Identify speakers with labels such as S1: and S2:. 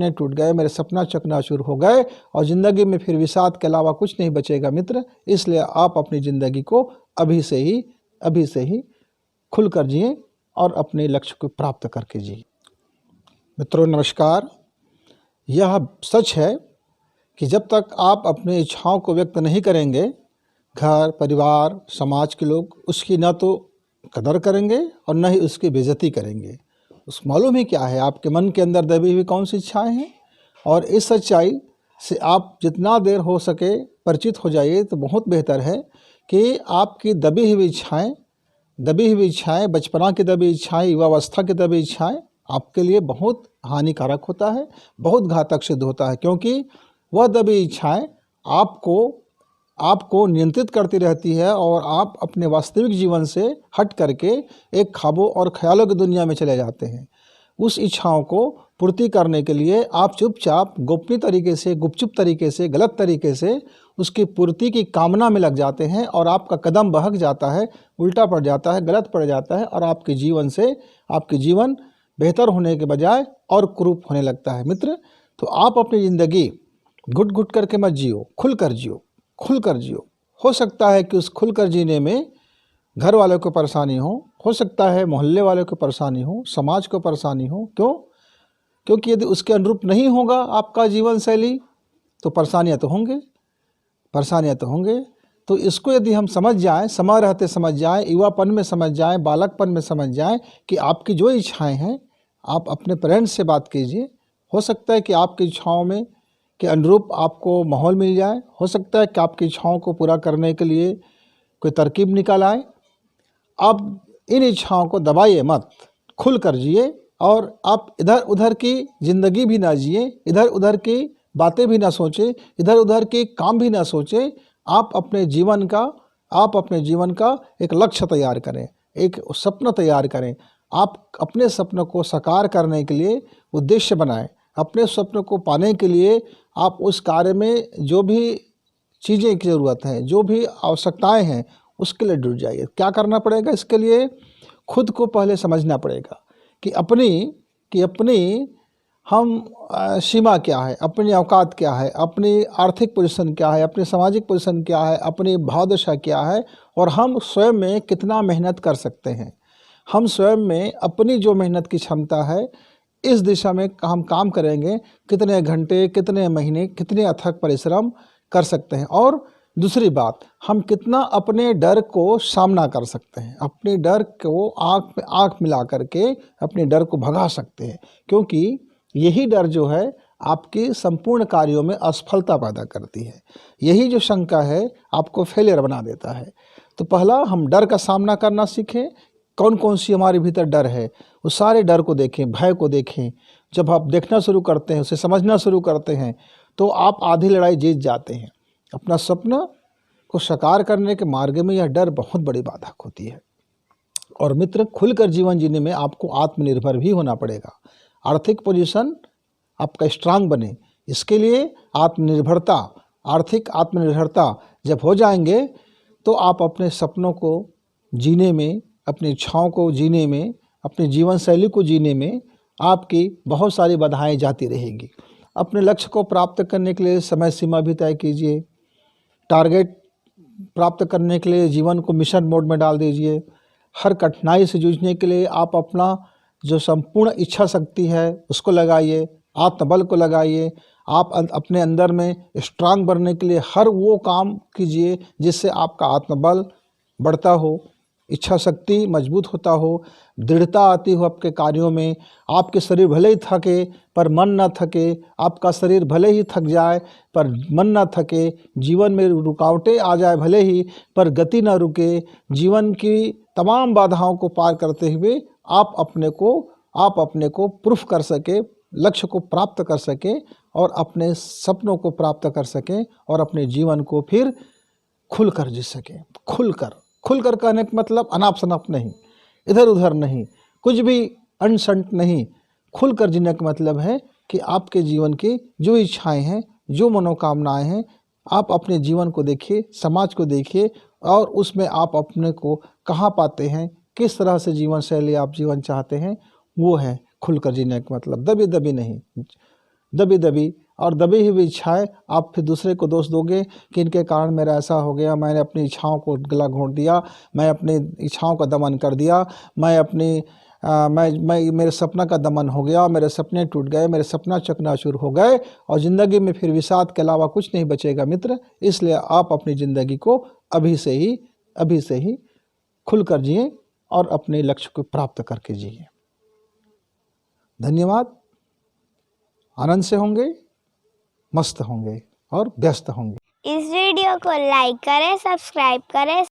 S1: सपने टूट गए, मेरे सपना चकनाचूर हो गए और ज़िंदगी में फिर विषाद के अलावा कुछ नहीं बचेगा मित्र। इसलिए आप अपनी ज़िंदगी को अभी से ही खुलकर जिए और अपने लक्ष्य को प्राप्त करके जिए। मित्रों नमस्कार। यह सच है कि जब तक आप अपनी इच्छाओं को व्यक्त नहीं करेंगे, घर परिवार समाज के लोग उसकी न तो कदर करेंगे और न ही उसकी बेइज्जती करेंगे। उस मालूम ही क्या है आपके मन के अंदर दबी हुई कौन सी इच्छाएं हैं, और इस सच्चाई से आप जितना देर हो सके परिचित हो जाइए तो बहुत बेहतर है कि आपकी दबी हुई इच्छाएं, बचपना की दबी इच्छाएं, युवावस्था की दबी इच्छाएं आपके लिए बहुत हानिकारक होता है, बहुत घातक सिद्ध होता है, क्योंकि वह दबी इच्छाएं आपको नियंत्रित करती रहती है और आप अपने वास्तविक जीवन से हट करके एक ख्वाबों और ख्यालों की दुनिया में चले जाते हैं। उस इच्छाओं को पूर्ति करने के लिए आप चुपचाप गोपनीय तरीके से, गुपचुप तरीके से, गलत तरीके से उसकी पूर्ति की कामना में लग जाते हैं और आपका कदम बहक जाता है, उल्टा पड़ जाता है, गलत पड़ जाता है और आपके जीवन बेहतर होने के बजाय और कुरूप होने लगता है। मित्र, तो आप अपनी ज़िंदगी घुट घुट करके मत जियो, खुलकर जियो। हो सकता है कि उस खुलकर जीने में घर वालों को परेशानी हो सकता है मोहल्ले वालों को परेशानी हो, समाज को परेशानी हो। क्यों? क्योंकि यदि उसके अनुरूप नहीं होगा आपका जीवन शैली तो परेशानियां तो होंगे। तो इसको यदि हम समझ जाएं, समय रहते समझ जाएं, युवापन में समझ जाएं, बालकपन में समझ जाएं कि आपकी जो इच्छाएं हैं, आप अपने पेरेंट्स से बात कीजिए। हो सकता है कि आपकी इच्छाओं में के अनुरूप आपको माहौल मिल जाए, हो सकता है कि आपकी इच्छाओं को पूरा करने के लिए कोई तरकीब निकाल आए। आप इन इच्छाओं को दबाइए मत, खुल कर जिए और आप इधर उधर की ज़िंदगी भी ना जिए, इधर उधर की बातें भी ना सोचें, इधर उधर के काम भी ना सोचें। आप अपने जीवन का एक लक्ष्य तैयार करें, एक सपना तैयार करें। आप अपने सपनों को साकार करने के लिए उद्देश्य बनाएं। अपने सपनों को पाने के लिए आप उस कार्य में जो भी चीज़ें की ज़रूरत है, जो भी आवश्यकताएं हैं, उसके लिए जुट जाइए। क्या करना पड़ेगा? इसके लिए खुद को पहले समझना पड़ेगा कि अपनी सीमा क्या है, अपनी औकात क्या है, अपनी आर्थिक पोजीशन क्या है, अपनी सामाजिक पोजीशन क्या है, अपनी भावदशा क्या है और हम स्वयं में कितना मेहनत कर सकते हैं। हम स्वयं में अपनी जो मेहनत की क्षमता है, इस दिशा में हम काम करेंगे, कितने घंटे, कितने महीने, कितने अथक परिश्रम कर सकते हैं। और दूसरी बात, हम कितना अपने डर को सामना कर सकते हैं, अपने डर को आँख में आँख मिला करके अपने डर को भगा सकते हैं, क्योंकि यही डर जो है आपकी संपूर्ण कार्यों में असफलता पैदा करती है। यही जो शंका है आपको फेलियर बना देता है। तो पहला हम डर का सामना करना सीखें। कौन कौन सी हमारे भीतर डर है, उस सारे डर को देखें, भय को देखें। जब आप देखना शुरू करते हैं, उसे समझना शुरू करते हैं, तो आप आधी लड़ाई जीत जाते हैं। अपना सपना को साकार करने के मार्ग में यह डर बहुत बड़ी बाधक होती है। और मित्र, खुलकर जीवन जीने में आपको आत्मनिर्भर भी होना पड़ेगा। आर्थिक पोजीशन आपका स्ट्रांग बने, इसके लिए आर्थिक आत्मनिर्भरता जब हो जाएंगे तो आप अपने सपनों को जीने में, अपनी इच्छाओं को जीने में, अपनी जीवन शैली को जीने में आपकी बहुत सारी बाधाएं जाती रहेंगी। अपने लक्ष्य को प्राप्त करने के लिए समय सीमा भी तय कीजिए। टारगेट प्राप्त करने के लिए जीवन को मिशन मोड में डाल दीजिए। हर कठिनाई से जूझने के लिए आप अपना जो संपूर्ण इच्छा शक्ति है उसको लगाइए, आत्मबल को लगाइए। आप अपने अंदर में स्ट्रांग बनने के लिए हर वो काम कीजिए जिससे आपका आत्मबल बढ़ता हो, इच्छा शक्ति मजबूत होता हो, दृढ़ता आती हो आपके कार्यों में। आपके शरीर भले ही थके पर मन ना थके, आपका शरीर भले ही थक जाए पर मन ना थके, जीवन में रुकावटें आ जाए भले ही पर गति ना रुके। जीवन की तमाम बाधाओं को पार करते हुए आप अपने को प्रूफ कर सके, लक्ष्य को प्राप्त कर सके और अपने सपनों को प्राप्त कर सकें और अपने जीवन को फिर खुलकर जी सकें। खुलकर कहने का मतलब अनाप शनाप नहीं, इधर उधर नहीं, कुछ भी अनसंट नहीं। खुलकर जीने का मतलब है कि आपके जीवन की जो इच्छाएं हैं, जो मनोकामनाएं हैं, आप अपने जीवन को देखिए, समाज को देखिए और उसमें आप अपने को कहाँ पाते हैं, किस तरह से जीवन शैली आप जीवन चाहते हैं, वो है खुलकर जीने का मतलब। दबी दबी नहीं, दबी दबी और दबी हुई इच्छाएं आप फिर दूसरे को दोष दोगे कि इनके कारण मेरा ऐसा हो गया, मैंने अपनी इच्छाओं को गला घोंट दिया, मैं अपनी इच्छाओं का दमन कर दिया, मैं मेरे सपना का दमन हो गया, मेरे सपने टूट गए, मेरे सपना चकनाचूर हो गए और ज़िंदगी में फिर विषाद के अलावा कुछ नहीं बचेगा मित्र। इसलिए आप अपनी ज़िंदगी को अभी से ही खुलकर जिए और अपने लक्ष्य को प्राप्त करके जिए। धन्यवाद। आनंद से होंगे, मस्त होंगे और व्यस्त होंगे।
S2: इस वीडियो को लाइक करें, सब्सक्राइब करें।